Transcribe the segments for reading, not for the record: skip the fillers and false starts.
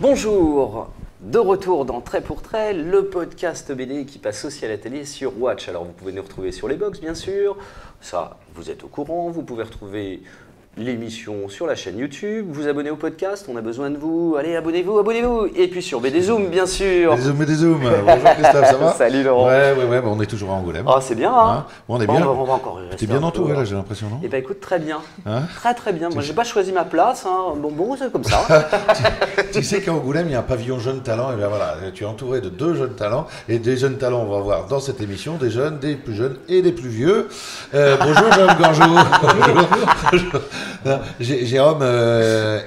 Bonjour, de retour dans Trait pour Trait, le podcast BD qui passe aussi à la télé sur Watch. Alors vous pouvez nous retrouver sur les box bien sûr, ça vous êtes au courant, vous pouvez retrouver l'émission sur la chaîne YouTube, vous abonnez au podcast, on a besoin de vous, allez abonnez-vous, et puis sur BD Zoom bien sûr. BD Zoom, bonjour Christophe, ça va? Salut Laurent. Ouais, on est toujours à Angoulême. Ah c'est bien hein, bon, on est bien. On va encore y rester. T'es bien entouré là j'ai l'impression, non? Eh ben écoute, très bien, hein? Très bien, moi j'ai pas choisi ma place, hein. Bon c'est comme ça. tu sais qu'à Angoulême il y a un pavillon jeunes talents, et bien voilà, tu es entouré de 2 jeunes talents, et des jeunes talents on va voir dans cette émission, des jeunes, des plus jeunes et des plus vieux. Bonjour Jérôme Gorgeau. Jérôme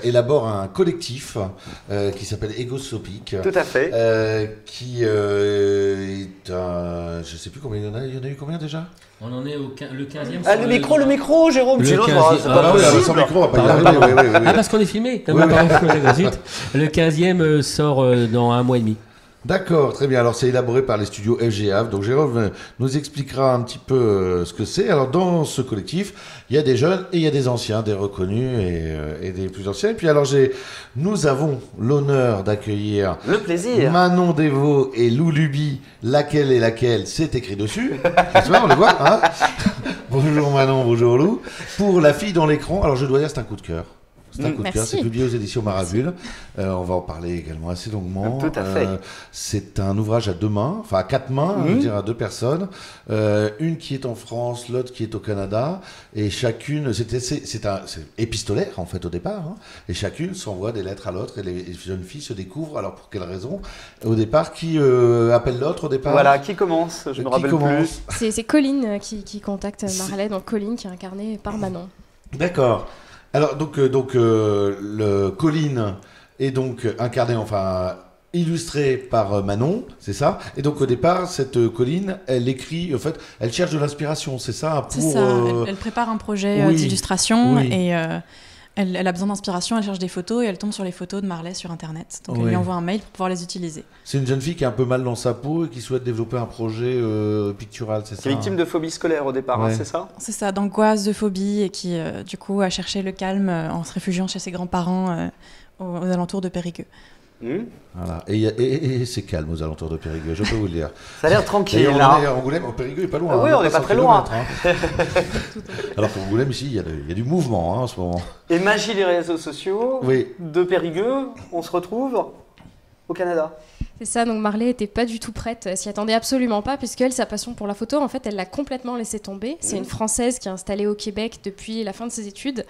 élabore un collectif qui s'appelle Egosopic. Tout à fait. Qui est un... Je sais plus combien il y en a. Il y en a eu combien déjà? On en est le 15e. Ah, le micro, Jérôme. Le 15e. C'est pas possible. Sans micro, on va pas y arriver. Oui. Ah, parce qu'on est filmé. Le 15e sort dans 1 mois et demi. D'accord, très bien. Alors, c'est élaboré par les studios FGA. Donc, Jérôme nous expliquera un petit peu ce que c'est. Alors, dans ce collectif, il y a des jeunes et il y a des anciens, des reconnus et des plus anciens. Et puis, alors, nous avons l'honneur d'accueillir le plaisir. Manon Devaux et Lou Luby. Laquelle, c'est écrit dessus. On le voit, hein? Bonjour Manon, bonjour Lou. Pour La fille dans l'écran, alors je dois dire, c'est un coup de cœur. C'est un coup de cœur, c'est publié aux éditions Maraville. On va en parler également assez longuement. Tout à fait. C'est un ouvrage à 2 mains, enfin à 4 mains, je veux dire à 2 personnes. Une qui est en France, l'autre qui est au Canada. Et chacune, c'est épistolaire en fait au départ. Hein, et chacune s'envoie des lettres à l'autre et les jeunes filles se découvrent. Alors pour quelle raison? Au départ, qui appelle l'autre au départ? Voilà, qui commence? Je me rappelle plus. C'est Colline qui contacte Marley, donc Colline qui est incarnée par Manon. D'accord. Alors donc le Colline est donc incarné, enfin illustré par Manon, c'est ça. Et donc au départ cette Colline, elle écrit, en fait, elle cherche de l'inspiration, c'est ça pour. C'est ça. Elle prépare un projet d'illustration et elle a besoin d'inspiration. Elle cherche des photos et elle tombe sur les photos de Marley sur internet. Donc elle lui envoie un mail pour pouvoir les utiliser. C'est une jeune fille qui est un peu mal dans sa peau et qui souhaite développer un projet pictural, c'est ça? Qui est victime de phobie scolaire au départ, hein, c'est ça? C'est ça, d'angoisse, de phobie et qui du coup a cherché le calme en se réfugiant chez ses grands-parents aux alentours de Périgueux. Voilà. Et c'est calme aux alentours de Périgueux, je peux vous le dire. Ça a l'air tranquille. On est à Angoulême, Périgueux n'est pas loin. Oui, on n'est pas très loin. Hein. Alors pour Angoulême, ici, il y a du mouvement en ce moment. Et magie des réseaux sociaux, de Périgueux, on se retrouve au Canada. C'est ça, donc Marley n'était pas du tout prête, elle s'y attendait absolument pas, puisqu'elle, sa passion pour la photo, en fait, elle l'a complètement laissé tomber. C'est une Française qui est installée au Québec depuis la fin de ses études,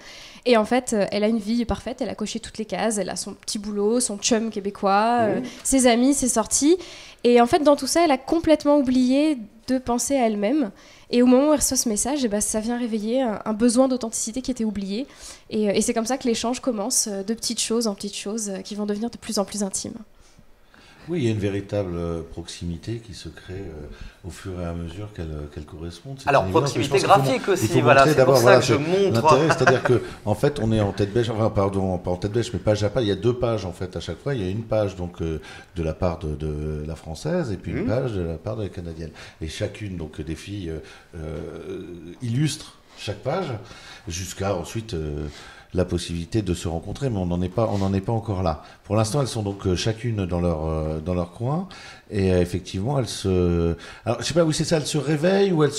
et en fait, elle a une vie parfaite, elle a coché toutes les cases, elle a son petit boulot, son chum québécois, ses amis, ses sorties, et en fait, dans tout ça, elle a complètement oublié de penser à elle-même. Et au moment où elle reçoit ce message, ça vient réveiller un besoin d'authenticité qui était oublié, et c'est comme ça que l'échange commence, de petites choses en petites choses, qui vont devenir de plus en plus intimes. Oui, il y a une véritable proximité qui se crée au fur et à mesure qu'elle correspond. Alors, proximité graphique aussi, voilà, c'est pour ça que je montre. C'est-à-dire qu'en fait, on est en tête bêche, enfin, pardon, pas en tête bêche, mais page à page, il y a 2 pages en fait à chaque fois. Il y a une page donc de la part de la française et puis une page de la part de la canadienne. Et chacune donc des filles illustre chaque page jusqu'à ensuite la possibilité de se rencontrer, mais on n'en est pas encore là. Pour l'instant, elles sont donc chacune dans leur coin, et effectivement, elles se... Alors, je sais pas, oui, c'est ça, elles se réveillent, ou elles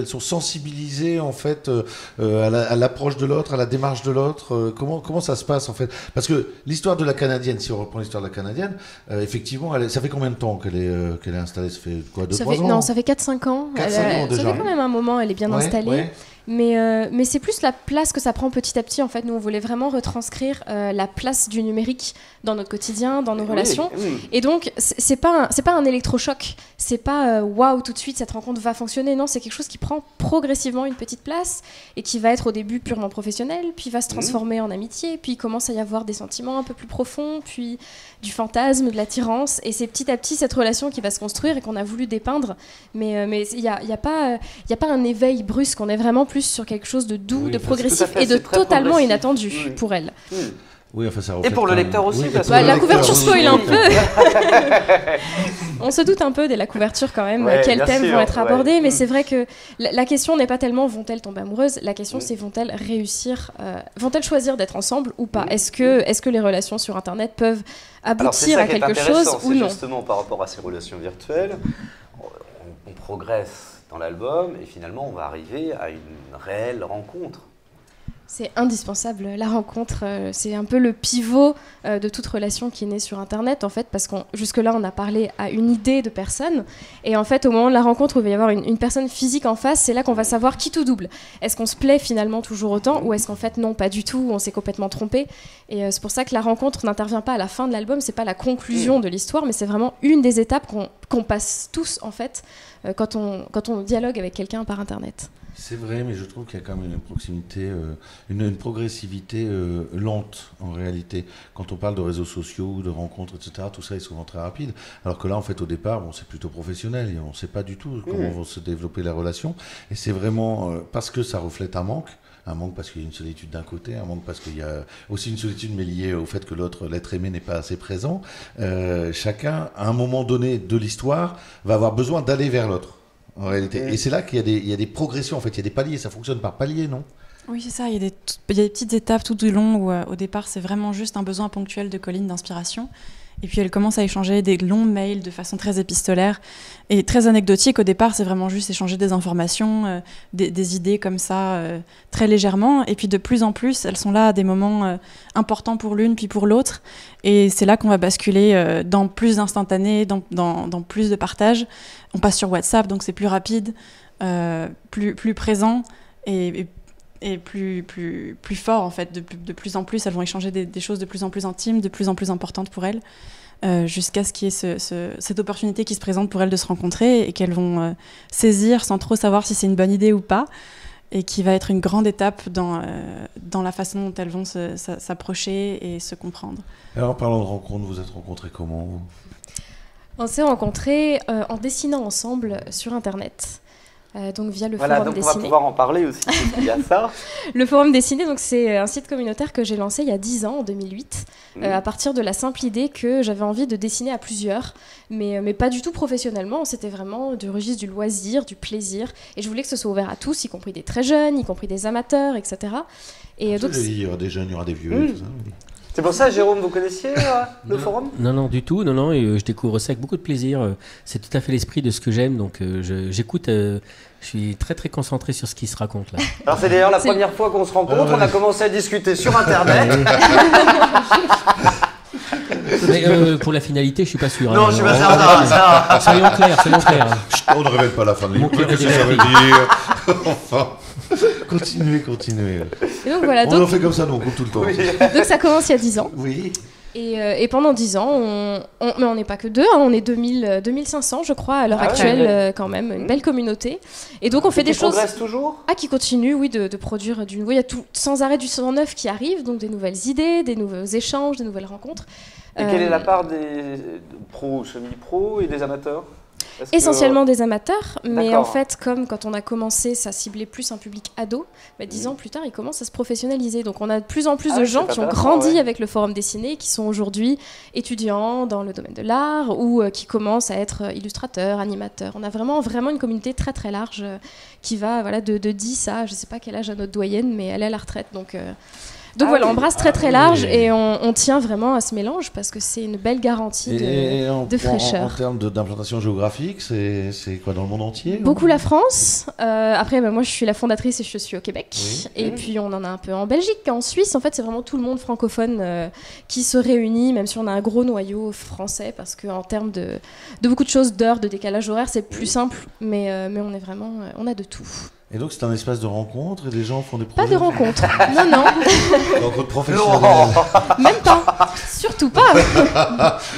sont sensibilisées, en fait, à l'approche de l'autre, à la démarche de l'autre. Comment ça se passe, en fait? Parce que l'histoire de la Canadienne, si on reprend l'histoire de la Canadienne, effectivement, ça fait combien de temps qu'elle est installée? Ça fait quoi, 2-3 ans? Non, ça fait 4-5 ans. 4-5 ans déjà. Ça fait quand même un moment, elle est bien installée. Ouais. Mais c'est plus la place que ça prend petit à petit. En fait, nous, on voulait vraiment retranscrire la place du numérique dans notre quotidien, dans nos relations. Et donc, c'est pas un électrochoc. C'est pas waouh, tout de suite, cette rencontre va fonctionner. Non, c'est quelque chose qui prend progressivement une petite place et qui va être au début purement professionnel, puis va se transformer en amitié, puis il commence à y avoir des sentiments un peu plus profonds, puis du fantasme, de l'attirance. Et c'est petit à petit cette relation qui va se construire et qu'on a voulu dépeindre. Mais il y a pas un éveil brusque. On est vraiment plus sur quelque chose de doux, Oui, de enfin, progressif tout à fait, et de c'est très totalement progressif. inattendu Oui. pour elle. Oui, enfin, ça Et reflète pour le quand même- lecteur aussi, Oui, parce et que pour le la lecteur, couverture oui, spoil un oui. On se doute un peu dès la couverture quand même, Ouais, quels bien thèmes sûr, vont être ouais. abordés, mais c'est vrai que la question n'est pas tellement vont-elles tomber amoureuses, la question c'est vont-elles réussir, vont-elles choisir d'être ensemble ou pas. Est-ce que les relations sur Internet peuvent Alors, c'est aboutir ça à qui est quelque intéressant, chose ou c'est non? justement par rapport à ces relations virtuelles, on progresse dans l'album et finalement on va arriver à une réelle rencontre. C'est indispensable, la rencontre, c'est un peu le pivot de toute relation qui est née sur Internet, en fait, parce que jusque-là, on a parlé à une idée de personne, et en fait, au moment de la rencontre où il va y avoir une personne physique en face, c'est là qu'on va savoir qui tout double. Est-ce qu'on se plaît finalement toujours autant, ou est-ce qu'en fait, non, pas du tout, on s'est complètement trompé. Et c'est pour ça que la rencontre n'intervient pas à la fin de l'album, c'est pas la conclusion de l'histoire, mais c'est vraiment une des étapes qu'on passe tous, en fait, quand on dialogue avec quelqu'un par Internet. C'est vrai, mais je trouve qu'il y a quand même une proximité, une progressivité lente en réalité. Quand on parle de réseaux sociaux, de rencontres, etc., tout ça est souvent très rapide. Alors que là, en fait, au départ, bon, c'est plutôt professionnel et on ne sait pas du tout comment vont se développer les relations. Et c'est vraiment parce que ça reflète un manque parce qu'il y a une solitude d'un côté, un manque parce qu'il y a aussi une solitude mais liée au fait que l'être aimé n'est pas assez présent. Chacun, à un moment donné de l'histoire, va avoir besoin d'aller vers l'autre. En réalité. Et c'est là qu'il y a des progressions, en fait, il y a des paliers, ça fonctionne par paliers, non? Oui, c'est ça, il y a des petites étapes tout du long où au départ c'est vraiment juste un besoin ponctuel de Colline d'inspiration. Et puis elle commence à échanger des longs mails de façon très épistolaire et très anecdotique. Au départ, c'est vraiment juste échanger des informations, des idées comme ça, très légèrement. Et puis de plus en plus, elles sont là à des moments importants pour l'une puis pour l'autre. Et c'est là qu'on va basculer dans plus d'instantané, dans plus de partage. On passe sur WhatsApp, donc c'est plus rapide, plus présent et plus fort en fait. De plus en plus, elles vont échanger des choses de plus en plus intimes, de plus en plus importantes pour elles, jusqu'à ce qu'il y ait cette opportunité qui se présente pour elles de se rencontrer et qu'elles vont saisir sans trop savoir si c'est une bonne idée ou pas, et qui va être une grande étape dans la façon dont elles vont s'approcher et se comprendre. Alors, en parlant de rencontres, vous êtes rencontrés comment? On s'est rencontrés en dessinant ensemble sur Internet. Donc via le Voilà, forum donc on va dessiné. pouvoir en parler aussi, il y a ça. Le forum dessiné, donc c'est un site communautaire que j'ai lancé il y a 10 ans, en 2008, à partir de la simple idée que j'avais envie de dessiner à plusieurs, mais pas du tout professionnellement. C'était vraiment du registre du loisir, du plaisir, et je voulais que ce soit ouvert à tous, y compris des très jeunes, y compris des amateurs, etc. Et donc, Il y aura des jeunes, il y aura des vieux, et tout ça. Oui. C'est pour ça, Jérôme, vous connaissiez le forum? Non, du tout. Non, et je découvre ça avec beaucoup de plaisir. C'est tout à fait l'esprit de ce que j'aime, donc j'écoute. Je suis très très concentré sur ce qui se raconte là. Alors c'est d'ailleurs la première fois qu'on se rencontre, on a commencé à discuter sur Internet. Mais pour la finalité, je suis pas sûr. Non, je suis pas certain. Soyons clairs. Chut, on ne révèle pas la fin de l'émission. Mon Qu'est-ce que cœur est ça veut dire? Enfin, continuez. et donc voilà, On en fait comme ça, nous, on coupe tout le temps. donc ça commence il y a 10 ans. Oui. Et pendant 10 ans, mais on n'est pas que deux, hein, on est 2500 je crois à l'heure actuelle, quand même, une belle communauté. Et donc on fait des choses... progresse toujours? qui continuent, oui, de produire du nouveau. Il y a sans arrêt du 109 qui arrive, donc des nouvelles idées, des nouveaux échanges, des nouvelles rencontres. Et quelle est la part des pros, semi-pros et des amateurs? Essentiellement des amateurs, mais D'accord. en fait, comme quand on a commencé, ça ciblait plus un public ado, 10 ans plus tard, il commence à se professionnaliser. Donc on a de plus en plus de gens qui ont grandi avec le forum dessiné, qui sont aujourd'hui étudiants dans le domaine de l'art ou qui commencent à être illustrateurs, animateurs. On a vraiment une communauté très très large qui va de 10 à, je ne sais pas quel âge à notre doyenne, mais elle est à la retraite. Donc voilà, on brasse très très large et on tient vraiment à ce mélange parce que c'est une belle garantie de fraîcheur. En termes d'implantation géographique, c'est quoi, dans le monde entier? Beaucoup la France. Après, moi je suis la fondatrice et je suis au Québec. Oui. Et puis on en a un peu en Belgique, en Suisse. En fait, c'est vraiment tout le monde francophone qui se réunit, même si on a un gros noyau français parce qu'en termes de beaucoup de choses, d'heures, de décalage horaire, c'est plus simple. Mais on est vraiment, on a de tout. Et donc c'est un espace de rencontre et les gens font des projets? Pas de rencontres. Non. Rencontres professionnelles. Même pas. Surtout pas.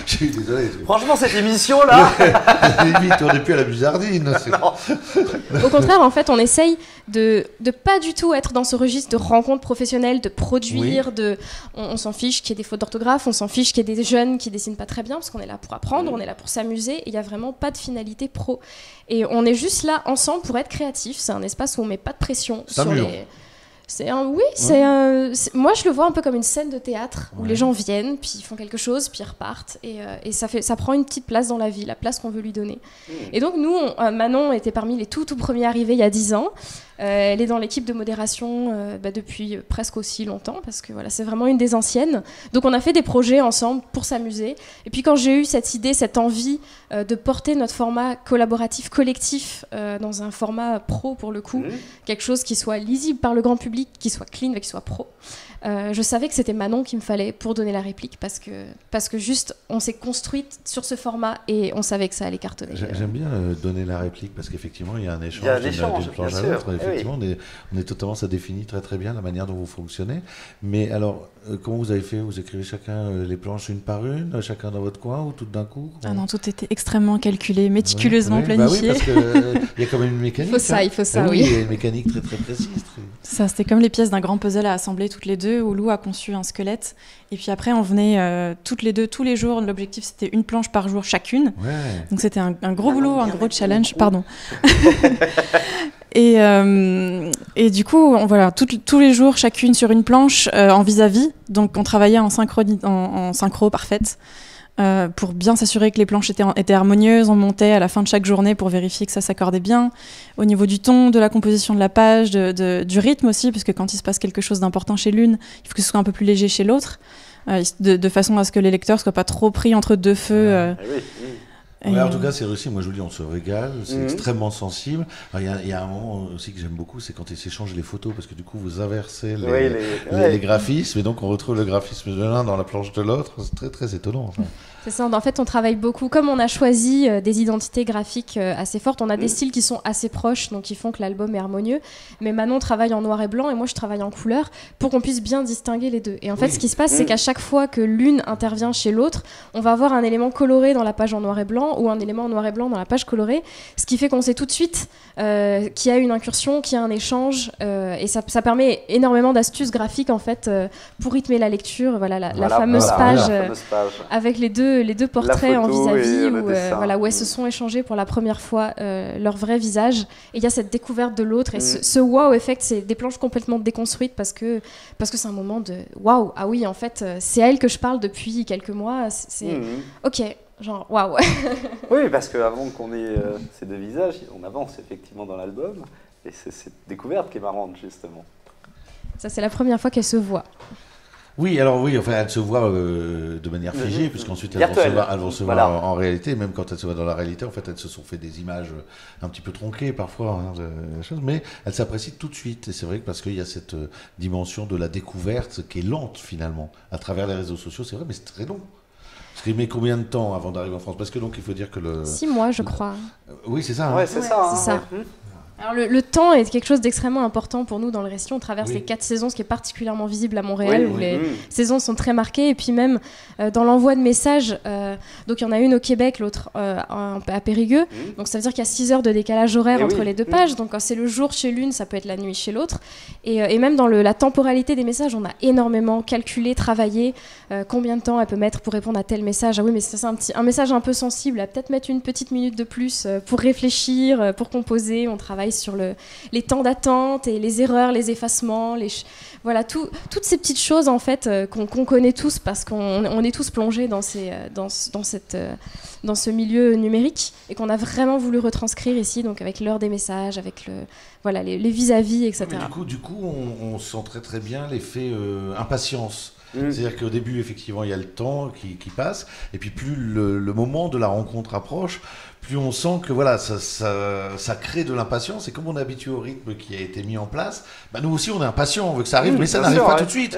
Je suis désolé. Franchement, cette émission-là... Limite, on n'est plus à la musardine. Au contraire, en fait, on essaye de pas du tout être dans ce registre de rencontres professionnelles, de produire, on s'en fiche qu'il y ait des fautes d'orthographe, on s'en fiche qu'il y ait des jeunes qui dessinent pas très bien, parce qu'on est là pour apprendre, on est là pour s'amuser, et il n'y a vraiment pas de finalité pro. Et on est juste là ensemble pour être créatifs. C'est un espace espace où on met pas de pression C'est un sur mur. les. Moi je le vois un peu comme une scène de théâtre où les gens viennent, puis ils font quelque chose, puis ils repartent, et ça prend une petite place dans la vie, la place qu'on veut lui donner. Et donc nous, Manon était parmi les tout premiers arrivés il y a 10 ans. Elle est dans l'équipe de modération depuis presque aussi longtemps, parce que voilà, c'est vraiment une des anciennes. Donc on a fait des projets ensemble pour s'amuser. Et puis quand j'ai eu cette idée, cette envie de porter notre format collaboratif, collectif, dans un format pro pour le coup, quelque chose qui soit lisible par le grand public, qui soit clean, qui soit pro, je savais que c'était Manon qu'il me fallait pour donner la réplique, parce que juste on s'est construite sur ce format et on savait que ça allait cartonner. J'aime bien donner la réplique parce qu'effectivement il y a un échange, d'une planche à bien l'autre. sûr. Effectivement, on est totalement, ça définit très très bien la manière dont vous fonctionnez. Mais alors, comment vous avez fait? Vous écrivez chacun les planches une par une, chacun dans votre coin ou tout d'un coup? Ah non, tout était extrêmement calculé, méticuleusement planifié. Bah oui, parce qu'il y a quand même une mécanique. Il faut ça, oui. Il y a une mécanique très très précise. Ça, c'était comme les pièces d'un grand puzzle à assembler toutes les deux, où Lou a conçu un squelette. Et puis après, on venait toutes les deux, tous les jours. L'objectif, c'était une planche par jour chacune. Ouais. Donc c'était un gros boulot, un gros challenge. Pardon. Et du coup, tous les jours, chacune sur une planche en vis-à-vis. Donc on travaillait en synchro parfaite. Pour bien s'assurer que les planches étaient harmonieuses. On montait à la fin de chaque journée pour vérifier que ça s'accordait bien. Au niveau du ton, de la composition de la page, du rythme aussi, parce que quand il se passe quelque chose d'important chez l'une, il faut que ce soit un peu plus léger chez l'autre, de façon à ce que les lecteurs ne soient pas trop pris entre deux feux. En tout cas, c'est réussi. Moi, je vous dis, on se régale. C'est extrêmement sensible. Il y a un moment aussi que j'aime beaucoup, c'est quand ils s'échangent les photos, parce que du coup, vous inversez les graphismes, et donc on retrouve le graphisme de l'un dans la planche de l'autre. C'est très, très étonnant. Ça. C'est ça. En fait, on travaille beaucoup. Comme on a choisi des identités graphiques assez fortes, on a des styles qui sont assez proches, donc qui font que l'album est harmonieux. Mais Manon travaille en noir et blanc, et moi, je travaille en couleur, pour qu'on puisse bien distinguer les deux. Et en fait, ce qui se passe, c'est qu'à chaque fois que l'une intervient chez l'autre, on va avoir un élément coloré dans la page en noir et blanc, ou un élément en noir et blanc dans la page colorée, ce qui fait qu'on sait tout de suite qu'il y a une incursion, qu'il y a un échange, et ça permet énormément d'astuces graphiques en fait pour rythmer la lecture. La fameuse page avec les deux portraits en vis-à-vis où elles se sont échangées pour la première fois leur vrai visage, et il y a cette découverte de l'autre, et ce wow effect, c'est des planches complètement déconstruites parce que c'est un moment de waouh, ah oui, en fait c'est à elle que je parle depuis quelques mois, c'est ok. Genre, waouh! Oui, parce qu'avant qu'on ait ces deux visages, on avance effectivement dans l'album, et c'est cette découverte qui est marrante, justement. Ça, c'est la première fois qu'elles se voient. Oui, elles se voient de manière figée, puisqu'ensuite elles vont se voir en réalité, même quand elles se voient dans la réalité, en fait, elles se sont fait des images un petit peu tronquées parfois, de choses, mais elles s'apprécient tout de suite. Et c'est vrai que parce qu'il y a cette dimension de la découverte qui est lente, finalement, à travers les réseaux sociaux, c'est vrai, mais c'est très long. Parce qu'il met combien de temps avant d'arriver en France? Parce que donc il faut dire que 6 mois, je crois. Oui, c'est ça. Ouais, c'est ça. Alors le temps est quelque chose d'extrêmement important pour nous dans le récit. On traverse les 4 saisons, ce qui est particulièrement visible à Montréal, où les saisons sont très marquées. Et puis même dans l'envoi de messages, donc il y en a une au Québec, l'autre à Périgueux. Donc ça veut dire qu'il y a 6 heures de décalage horaire entre les deux pages. Donc quand c'est le jour chez l'une, ça peut être la nuit chez l'autre. Et même dans la temporalité des messages, on a énormément calculé, travaillé combien de temps elle peut mettre pour répondre à tel message. Ah oui, mais c'est un message un peu sensible, à peut-être mettre une petite minute de plus pour réfléchir, pour composer. On travaille sur les temps d'attente et les erreurs, les effacements, toutes ces petites choses en fait qu'on connaît tous parce qu'on est tous plongés dans ce milieu numérique, et qu'on a vraiment voulu retranscrire ici, donc avec l'heure des messages, avec les vis-à-vis, etc. Mais du coup, on sent très très bien l'effet impatience. C'est-à-dire qu'au début, effectivement, il y a le temps qui passe, et puis plus le moment de la rencontre approche, plus on sent que ça crée de l'impatience. Et comme on est habitué au rythme qui a été mis en place, nous aussi on est impatient, on veut que ça arrive, mais ça n'arrive pas tout de suite.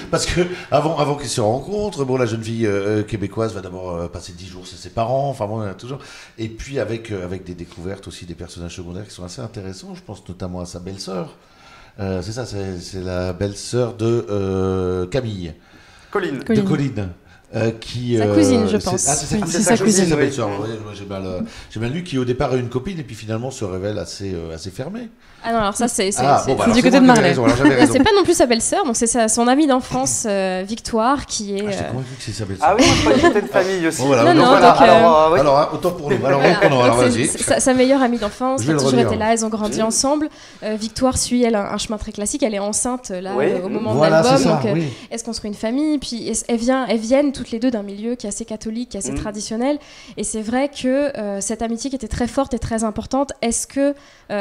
Parce que avant qu'ils se rencontrent, la jeune fille québécoise va d'abord passer 10 jours chez ses parents, toujours. Et puis avec des découvertes aussi des personnages secondaires qui sont assez intéressants. Je pense notamment à sa belle-sœur. C'est la belle-sœur de Camille. Colline. De Colline. Sa cousine, je pense. C'est Oui, c'est sa cousine. sa belle-sœur. Ouais, j'ai mal lu, qui au départ a une copine et puis finalement se révèle assez fermée. Ah non, alors ça, c'est du côté de Marley. c'est pas non plus sa belle-sœur, donc c'est son amie d'enfance, Victoire, qui est. J'étais convaincu que c'est sa belle-sœur. Ah oui, moi je croyais que c'était une famille aussi. Bon, voilà, Non, voilà. donc, oui. Alors, autant pour nous. Alors, Donc, vas-y. sa meilleure amie d'enfance, Je qui a vais le toujours relire. été là, elles ont grandi ensemble. Victoire suit, elle, un chemin très classique. Elle est enceinte là Oui. au moment Voilà, de c'est l'album. ça. Donc, Oui. elles se construisent une famille, puis elles viennent toutes les deux d'un milieu qui est assez catholique, qui est assez traditionnel. Et c'est vrai que cette amitié qui était très forte et très importante, est-ce que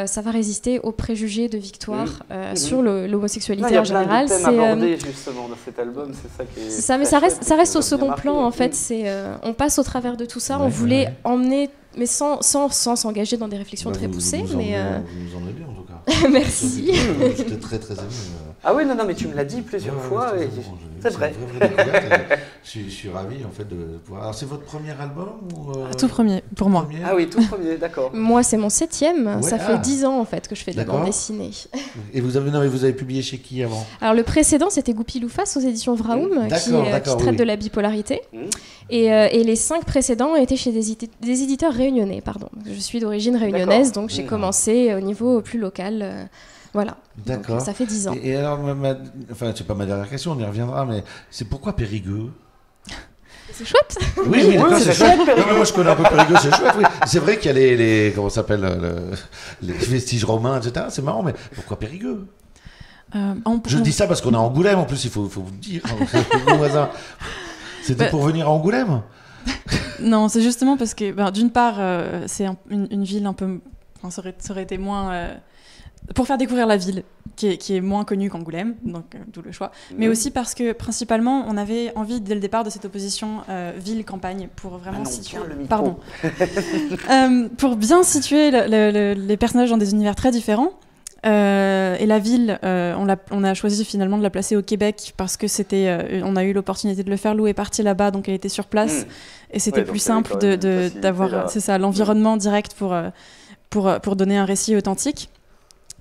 ça va résister aux préjugés de Victoire sur l'homosexualité en général? Il y a plein de thèmes abordés justement dans cet album, c'est ça qui est. C'est ça, mais ça reste au second plan en fait. On passe au travers de tout ça. On voulait emmener, mais sans s'engager dans des réflexions très poussées. Vous Mais nous emmenez bien en tout cas. merci. J'étais très très ému. Ah oui, non, mais tu me l'as dit plusieurs fois. Ouais, et c'est c'est vrai. une vraie découverte. Je suis ravi en fait de pouvoir. Alors c'est votre premier album ou Tout premier, pour moi. Ah oui, tout premier, d'accord. Moi, c'est mon 7e. Ouais, Ça fait 10 ans en fait que je fais de la D'accord. bande dessinée. Et vous avez publié chez qui avant? Alors le précédent, c'était Goupil-Louface aux éditions Vraoum, qui traite oui. de la bipolarité. Mmh. Et les 5 précédents étaient chez des éditeurs réunionnais. Pardon. Je suis d'origine réunionnaise, donc j'ai commencé au niveau plus local. Voilà. D'accord. Donc, ça fait 10 ans. Et alors, enfin, c'est pas ma dernière question, on y reviendra, mais c'est pourquoi Périgueux? C'est chouette. Oui, d'accord, c'est chouette. Périgueux. Non, mais moi je connais un peu Périgueux, c'est chouette. Oui. C'est vrai qu'il y a les comment ça s'appelle les vestiges romains, etc. C'est marrant, mais pourquoi Périgueux? Je dis ça parce qu'on est à Angoulême, en plus, il faut vous le dire. Mon voisin. C'était pour venir à Angoulême? Non, c'est justement parce que, d'une part, c'est une ville un peu. Enfin, ça aurait été moins. Pour faire découvrir la ville, qui est moins connue qu'Angoulême, donc d'où le choix. Mais aussi parce que, principalement, on avait envie, dès le départ, de cette opposition ville-campagne, pour vraiment situer. Pardon. Pour bien situer les personnages dans des univers très différents. Et la ville, on a choisi finalement de la placer au Québec parce que on a eu l'opportunité de le faire. Lou est partie là-bas, donc elle était sur place, et c'était plus simple d'avoir, c'est ça, l'environnement direct pour donner un récit authentique.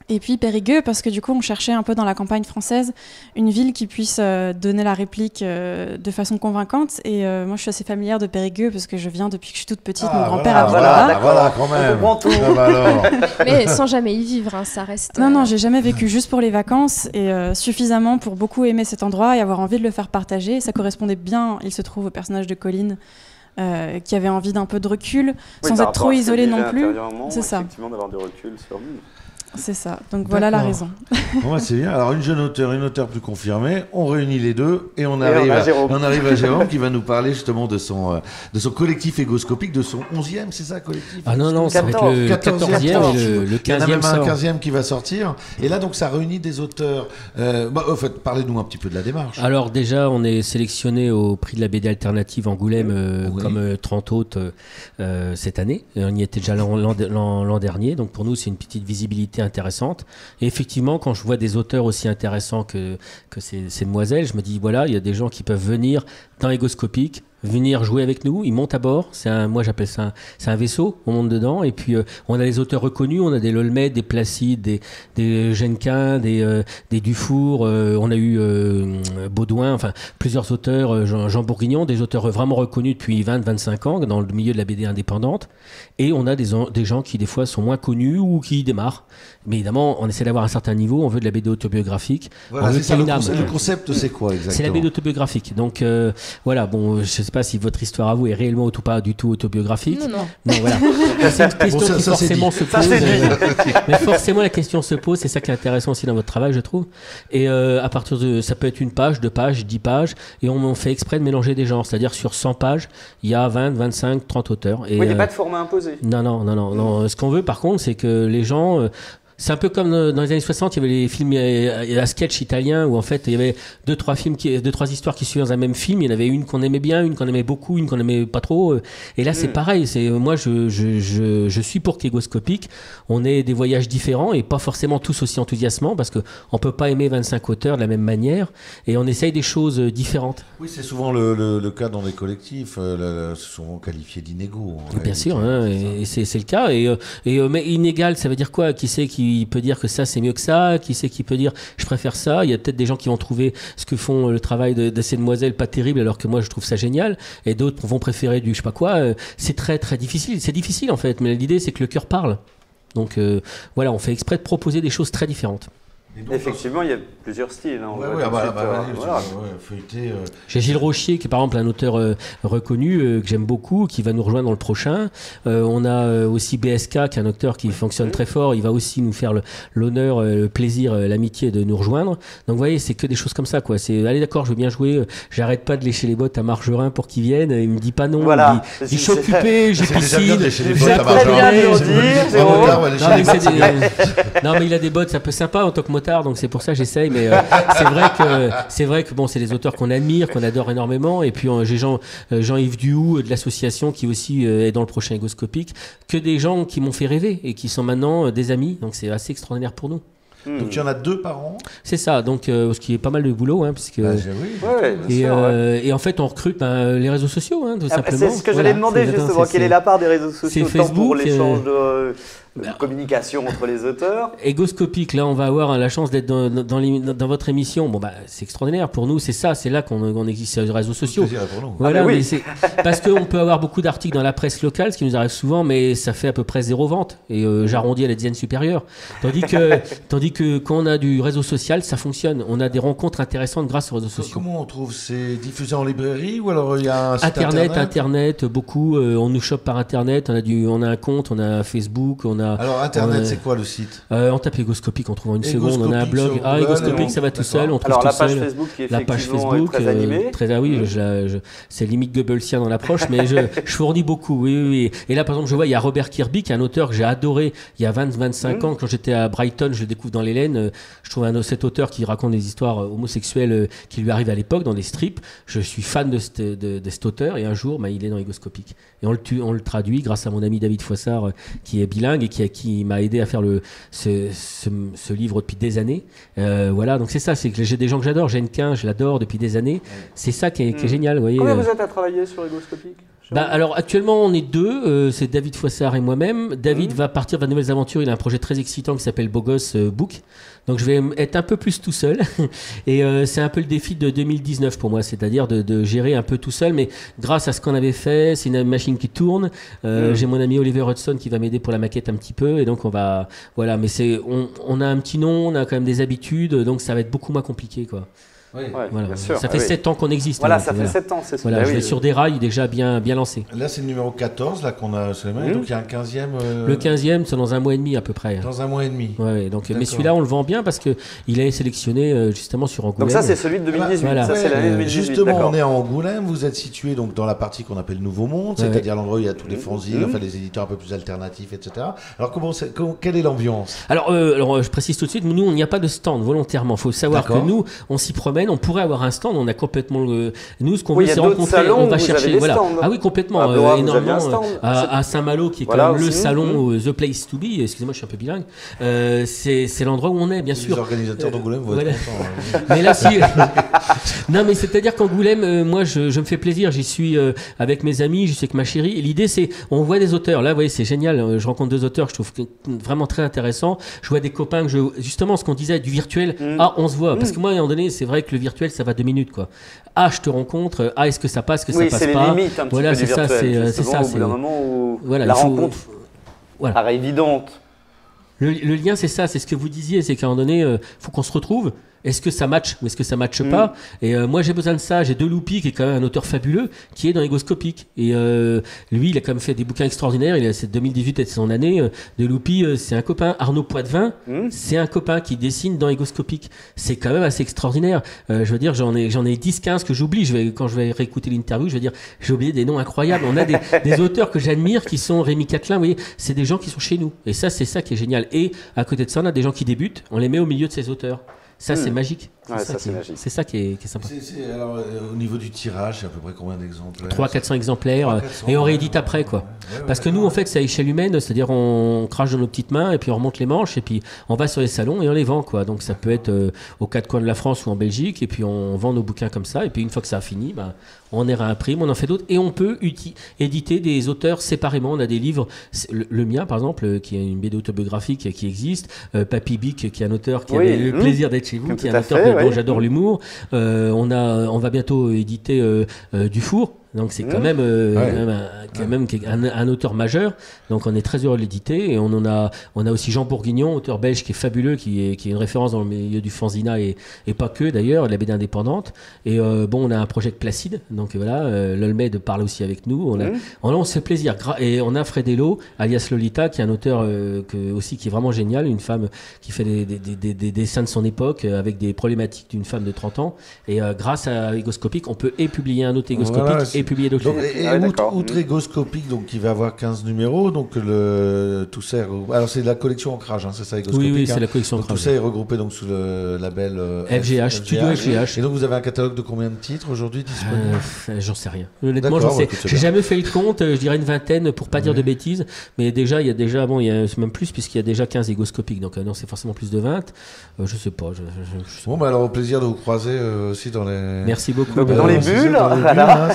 Et puis Périgueux, parce que du coup, on cherchait un peu dans la campagne française une ville qui puisse donner la réplique de façon convaincante. Et moi, je suis assez familière de Périgueux parce que je viens depuis que je suis toute petite. Mon grand-père habite là-bas. Voilà, quand même. On comprend tout. Alors. Mais sans jamais y vivre, hein, ça reste. Non, j'ai jamais vécu juste pour les vacances et suffisamment pour beaucoup aimer cet endroit et avoir envie de le faire partager. Ça correspondait bien, il se trouve, au personnage de Colline. Qui avait envie d'un peu de recul, sans être trop isolé non plus. C'est ça. Effectivement, d'avoir du recul sur lui. C'est ça. Donc voilà la raison. Bon, c'est bien. Alors, une auteure plus confirmée, on réunit les deux et on arrive à Jérôme qui va nous parler justement de son collectif égoscopique, de son 11e, c'est ça, collectif? Ah non, ça va être le 14e et le 15e. Il y en a même sort. un 15e qui va sortir. Et là, donc, ça réunit des auteurs. En fait, parlez-nous un petit peu de la démarche. Alors déjà, on est sélectionné au prix de la BD alternative Angoulême comme 30 hôtes cette année. On y était déjà l'an dernier. Donc pour nous, c'est une petite visibilité intéressante. Et effectivement, quand je vois des auteurs aussi intéressants que ces demoiselles, je me dis, voilà, il y a des gens qui peuvent venir dans Égoscopique, venir jouer avec nous, ils montent à bord, moi j'appelle ça un vaisseau, on monte dedans, et puis on a les auteurs reconnus, on a des Lolmet, des Placide, des Genquin, des Dufour, on a eu Baudouin, enfin plusieurs auteurs, Jean Bourguignon, des auteurs vraiment reconnus depuis 20-25 ans dans le milieu de la BD indépendante, et on a des gens qui des fois sont moins connus ou qui démarrent, mais évidemment on essaie d'avoir un certain niveau, on veut de la BD autobiographique, voilà, on veut c'est ça, le concept, c'est quoi exactement? C'est la BD autobiographique, donc voilà, bon, je sais pas si votre histoire à vous est réellement ou pas du tout autobiographique. Non, voilà. C'est une question qui forcément se pose. Mais forcément, la question se pose. C'est ça qui est intéressant aussi dans votre travail, je trouve. Et à partir de, ça peut être 1 page, 2 pages, 10 pages, et on fait exprès de mélanger des genres. C'est-à-dire sur 100 pages, il y a 20, 25, 30 auteurs. Et, il n'y a pas de format imposé. Non. Ce qu'on veut, par contre, c'est que les gens c'est un peu comme dans les années 60, il y avait les films à sketch italiens où en fait il y avait 2-3 histoires qui suivaient dans un même film. Il y en avait une qu'on aimait bien, une qu'on aimait beaucoup, une qu'on aimait pas trop. Et là c'est pareil. Moi je suis pour qu'Égoscopique, on ait des voyages différents et pas forcément tous aussi enthousiasmants parce que on peut pas aimer 25 auteurs de la même manière et on essaye des choses différentes. Oui, c'est souvent le cas dans les collectifs, c'est souvent qualifié d'inégaux. Bien sûr, hein, et c'est le cas. Mais inégal, ça veut dire quoi? Qui c'est qui qui peut dire que ça c'est mieux que ça, qui c'est qui peut dire je préfère ça. Il y a peut-être des gens qui vont trouver ce que font le travail de ces demoiselles pas terrible, alors que moi je trouve ça génial, et d'autres vont préférer du je sais pas quoi. C'est très très difficile. C'est difficile en fait, mais l'idée c'est que le cœur parle. Donc voilà, on fait exprès de proposer des choses très différentes. Donc, effectivement, il y a plusieurs styles. Hein, feuilleter. J'ai Gilles Rochier, qui est par exemple un auteur reconnu, que j'aime beaucoup, qui va nous rejoindre dans le prochain. On a aussi BSK, qui est un auteur qui fonctionne très fort. Il va aussi nous faire l'honneur, le plaisir, l'amitié de nous rejoindre. Donc vous voyez, c'est que des choses comme ça, quoi. C'est, allez d'accord, je veux bien jouer. J'arrête pas de lécher les bottes à Margerin pour qu'il vienne. Il me dit pas non. Voilà. Il dit, je suis occupé, j'ai piscine. Non, mais il a des bottes, c'est un peu sympa en tant que motard, donc c'est pour ça que j'essaye. Mais c'est vrai que bon, c'est des auteurs qu'on admire, qu'on adore énormément. Et puis j'ai Jean-Yves Duhoux de l'association qui aussi est dans le prochain Égoscopique, que des gens qui m'ont fait rêver et qui sont maintenant des amis. Donc c'est assez extraordinaire pour nous. Donc il y en a 2 par an. C'est ça, donc ce qui est pas mal de boulot, hein, puisque et en fait on recrute les réseaux sociaux, hein, tout simplement. C'est ce que j'allais demander justement. Quelle est la part des réseaux sociaux Facebook, pour l'échange de communication entre les auteurs? Égoscopique, là on va avoir la chance d'être dans votre émission. Bon bah c'est extraordinaire pour nous, c'est ça, c'est là qu'on existe sur les réseaux sociaux. Pour nous. Voilà, oui. mais c'est parce qu'on peut avoir beaucoup d'articles dans la presse locale, ce qui nous arrive souvent, mais ça fait à peu près 0 vente. Et j'arrondis à la dizaine supérieure. Tandis que quand on a du réseau social, ça fonctionne. On a des rencontres intéressantes grâce aux réseaux sociaux. Comment on trouve? C'est diffusé en librairie ou alors il y a un site Internet, beaucoup. On nous chope par Internet. On a un compte, on a Facebook, on a. Alors Internet, c'est quoi le site? On tape Égoscopique, on trouve en une seconde. On a un blog. Égoscopique, ça va tout seul. On trouve alors tout la page seul. Facebook qui est La page Facebook, très animée. C'est limite Goebbelsien dans l'approche, mais je fournis beaucoup. Oui. Et là, par exemple, je vois, il y a Robert Kirby, qui est un auteur que j'ai adoré il y a 20-25 ans. Quand j'étais à Brighton, je le découvre dans l'Hélène. Je trouve cet auteur qui raconte des histoires homosexuelles qui lui arrivent à l'époque dans des strips. Je suis fan de cet auteur, et un jour, il est dans Égoscopique. Et on le traduit grâce à mon ami David Foissard, qui est bilingue et qui m'a aidé à faire ce livre depuis des années. Voilà, donc c'est ça, c'est que j'ai des gens que j'adore. Genquin, je l'adore depuis des années. C'est ça qui est génial. Vous voyez, combien vous êtes à travailler sur Égoscopique? Alors actuellement on est 2, c'est David Foissard et moi-même. David va partir vers de nouvelles aventures, il a un projet très excitant qui s'appelle Beau Gosse Book. Donc je vais être un peu plus tout seul et c'est un peu le défi de 2019 pour moi, c'est-à-dire de gérer un peu tout seul, mais grâce à ce qu'on avait fait, c'est une machine qui tourne. J'ai mon ami Oliver Hudson qui va m'aider pour la maquette un petit peu, et donc on va, voilà, mais on a un petit nom, on a quand même des habitudes, donc ça va être beaucoup moins compliqué, quoi. Oui, voilà. Bien sûr. Ça fait 7 ans qu'on existe. Voilà, hein, ça fait 7 ans, c'est ça. Voilà, je vais sur des rails déjà bien lancés. Là, c'est le numéro 14 là, qu'on a sur les mains, donc il y a un 15e. Le 15e, c'est dans un mois et demi à peu près. Dans un mois et demi. Ouais, donc, mais celui-là, on le vend bien parce qu'il est sélectionné justement sur Angoulême. Donc ça, c'est celui de 2018. Voilà. Ça, c'est l'année 2018. Justement, on est à Angoulême. Vous êtes situé donc dans la partie qu'on appelle Nouveau Monde, c'est-à-dire l'endroit où il y a tous les fanzines, enfin les éditeurs un peu plus alternatifs, etc. Alors, quelle est l'ambiance? Alors, je précise tout de suite, nous, on n'y a pas de stand volontairement. Il faut savoir que nous, on s'y promène, on pourrait avoir un stand, on a complètement nous, ce qu'on veut, c'est rencontrer, on va chercher. Voilà. Ah oui, complètement, énormément. À Saint-Malo, qui est quand même le salon, The Place to Be, excusez-moi, je suis un peu bilingue, c'est l'endroit où on est, bien sûr. Les organisateurs d'Angoulême vont être contents. Mais là, si. Non, mais c'est-à-dire qu'Angoulême, moi, je me fais plaisir, j'y suis avec mes amis, j'y suis avec ma chérie. L'idée, c'est, on voit des auteurs. Là, vous voyez, c'est génial. Je rencontre 2 auteurs que je trouve vraiment très intéressants. Je vois des copains justement, ce qu'on disait du virtuel. On se voit. Parce que moi, à un moment donné, c'est vrai que le virtuel, ça va 2 minutes, quoi. Je te rencontre. Est-ce que ça passe, que ça passe pas? Oui, c'est les limites un petit peu du virtuel. C'est ça. Au bout d'un moment où la rencontre paraît évidente. Le lien, c'est ça, c'est ce que vous disiez, c'est qu'à un moment donné, faut qu'on se retrouve. Est-ce que ça match ou est-ce que ça matche pas? Et moi, j'ai besoin de ça. J'ai Deloupi, qui est quand même un auteur fabuleux, qui est dans Égoscopique. Et lui, il a quand même fait des bouquins extraordinaires. C'est 2018 et c'est son année. Deloupi, c'est un copain. Arnaud Poitvin, c'est un copain qui dessine dans Égoscopique. C'est quand même assez extraordinaire. Je veux dire, j'en ai 10-15 que j'oublie. Quand je vais réécouter l'interview, je vais dire, j'ai oublié des noms incroyables. On a des auteurs que j'admire qui sont Rémi Catelin. Vous voyez, c'est des gens qui sont chez nous. Et ça, c'est ça qui est génial. Et à côté de ça, on a des gens qui débutent. On les met au milieu de ces auteurs. Ça, c'est magique. Ouais, ça c'est magique. C'est ça qui est sympa. Alors, au niveau du tirage, c'est à peu près combien d'exemplaires? 300-400 exemplaires, et on réédite après, quoi. Parce que nous, en fait, c'est à échelle humaine, c'est-à-dire on crache dans nos petites mains, et puis on remonte les manches, et puis on va sur les salons et on les vend, quoi. Donc ça peut être aux quatre coins de la France ou en Belgique, et puis on vend nos bouquins comme ça, et puis une fois que ça a fini, on les réimprime, on en fait d'autres, et on peut éditer des auteurs séparément. On a des livres, le mien par exemple, qui est une BD autobiographique qui existe, Papy Bic, qui est un auteur qui avait le plaisir d'être chez vous, qui est un auteur dont j'adore l'humour. On va bientôt éditer Dufour. Donc c'est quand même, un auteur majeur. Donc on est très heureux de l'éditer. Et on a aussi Jean Bourguignon, auteur belge qui est fabuleux, qui est une référence dans le milieu du fanzina et pas que d'ailleurs, la BD indépendante. Et on a un projet avec Placide. Donc voilà, l'Olmed parle aussi avec nous. On se fait plaisir. Et on a Fredelo, alias Lolita, qui est un auteur aussi qui est vraiment génial, une femme qui fait des dessins de son époque avec des problématiques d'une femme de 30 ans. Et grâce à Egoscopic, on peut publier un autre Egoscopic publier d'autres choses. Outre Egoscopique, donc qui va avoir 15 numéros, donc tout ça. Alors c'est la collection Ancrage, c'est ça, Egoscopique. Oui, c'est la collection Ancrage. Tout ça est regroupé donc sous le label FGH, Studio FGH. Et donc vous avez un catalogue de combien de titres aujourd'hui disponibles? J'en sais rien. Honnêtement, j'en sais. J'ai jamais fait le compte. Je dirais une vingtaine pour pas dire de bêtises. Mais déjà, il y a même plus puisqu'il y a déjà 15 Egoscopiques. Donc non, c'est forcément plus de 20. Je sais pas. Bon, alors au plaisir de vous croiser aussi dans les. Merci beaucoup. Dans les bulles.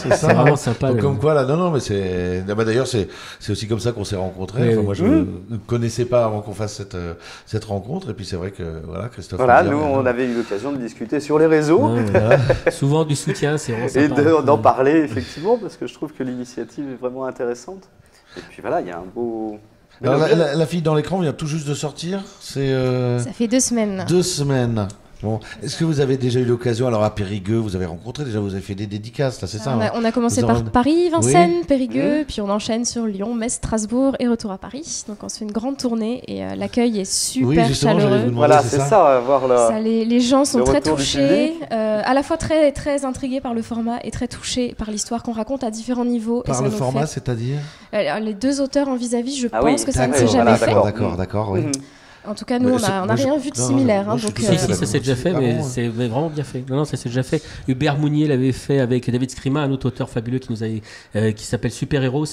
C'est ça. Vraiment sympa. Donc, comme quoi là, non, mais c'est. D'ailleurs, c'est aussi comme ça qu'on s'est rencontrés. Moi, je ne connaissais pas avant qu'on fasse cette rencontre. Et puis c'est vrai que Christophe. Voilà, nous, on avait eu l'occasion de discuter sur les réseaux. Souvent du soutien, c'est vraiment sympa. Et d'en parler effectivement, parce que je trouve que l'initiative est vraiment intéressante. Et puis voilà, il y a un beau. Alors, la fille dans l'écran vient tout juste de sortir. Ça fait 2 semaines. 2 semaines. Bon, est-ce que vous avez déjà eu l'occasion, alors à Périgueux, vous avez rencontré déjà, vous avez fait des dédicaces, là, c'est ça? On a commencé par Paris, Vincennes, Périgueux, puis on enchaîne sur Lyon, Metz, Strasbourg et retour à Paris. Donc on se fait une grande tournée et l'accueil est super chaleureux. Voilà, c'est ça, voir les gens sont très touchés, à la fois très, très intrigués par le format et très touchés par l'histoire qu'on raconte à différents niveaux. Par le format, c'est-à-dire les 2 auteurs en vis-à-vis, je pense que ça ne s'est jamais fait. D'accord, oui. En tout cas, nous, on n'a rien vu de similaire. Si, ça s'est déjà fait, mais c'est vraiment bien fait. Non, ça s'est déjà fait. Hubert Mounier l'avait fait avec David Scrima, un autre auteur fabuleux qui s'appelle Super Héros.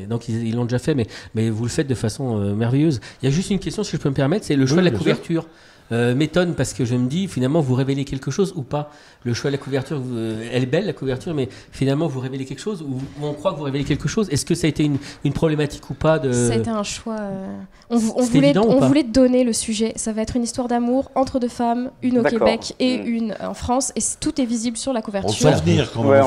Donc, ils l'ont déjà fait, mais vous le faites de façon merveilleuse. Il y a juste une question, si je peux me permettre, c'est le choix de la couverture. M'étonne parce que je me dis, finalement, vous révélez quelque chose ou pas? Le choix de la couverture, elle est belle, la couverture, mais finalement, vous révélez quelque chose ou on croit que vous révélez quelque chose? Est-ce que ça a été une problématique ou pas Ça a été un choix. On voulait donner le sujet. Ça va être une histoire d'amour entre 2 femmes, une au Québec et une en France, et tout est visible sur la couverture. On le sent venir quand même.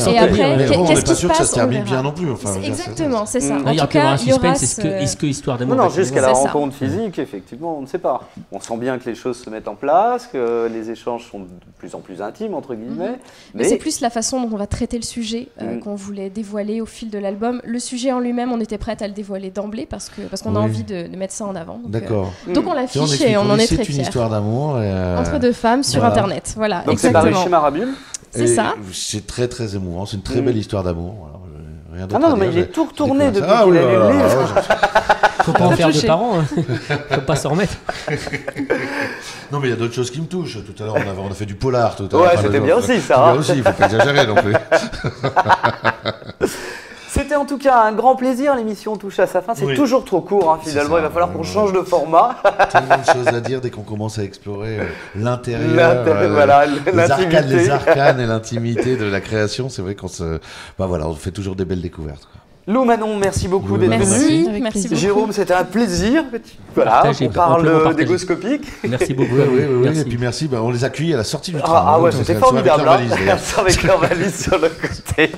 Et après, qu'est-ce qui se passe? On n'est pas sûr que ça se termine bien non plus. Exactement, c'est ça. En tout cas, il y aura est-ce que histoire d'amour? Non, jusqu'à la rencontre physique, effectivement, on ne sait pas. On sent bien que les choses se mettent en place, que les échanges sont de plus en plus intimes, entre guillemets. Mais c'est plus la façon dont on va traiter le sujet qu'on voulait dévoiler au fil de l'album. Le sujet en lui-même, on était prête à le dévoiler d'emblée parce qu'on a envie de mettre ça en avant. D'accord. Donc on l'affiche et on en est très fiers. C'est une histoire d'amour. Entre 2 femmes sur Internet. Voilà, donc c'est paru chez Marabule. C'est ça. C'est très très émouvant. C'est une très belle histoire d'amour. Non, mais il est tout retourné depuis qu'il a lu le livre. Faut pas en faire de parents, faut pas s'en remettre. Non, mais il y a d'autres choses qui me touchent. Tout à l'heure, on a fait du polar. Ouais, c'était bien aussi, ça. Bien aussi, il faut pas exagérer non plus. C'était en tout cas un grand plaisir, l'émission touche à sa fin. C'est toujours trop court, finalement. Il va falloir qu'on change de format. Tellement de choses à dire dès qu'on commence à explorer l'intérieur, les arcanes et l'intimité de la création. C'est vrai qu'on on fait toujours des belles découvertes. Lou Manon, merci beaucoup d'être venu. Merci beaucoup. Jérôme, c'était un plaisir. Voilà, on parle d'Egoscopique. Merci beaucoup. Oui, et puis merci. On les a accueillis à la sortie du train. Ah ouais, c'était formidable. Avec leur valise sur le côté.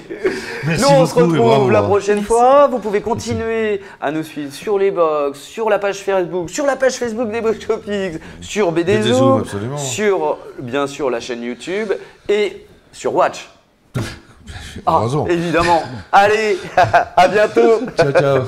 Nous, on se retrouve la prochaine fois. Vous pouvez continuer à nous suivre sur les box, sur la page Facebook d'Egoscopique, sur BDZoom, sur bien sûr la chaîne YouTube et sur Watch. Évidemment. Allez, à bientôt. Ciao.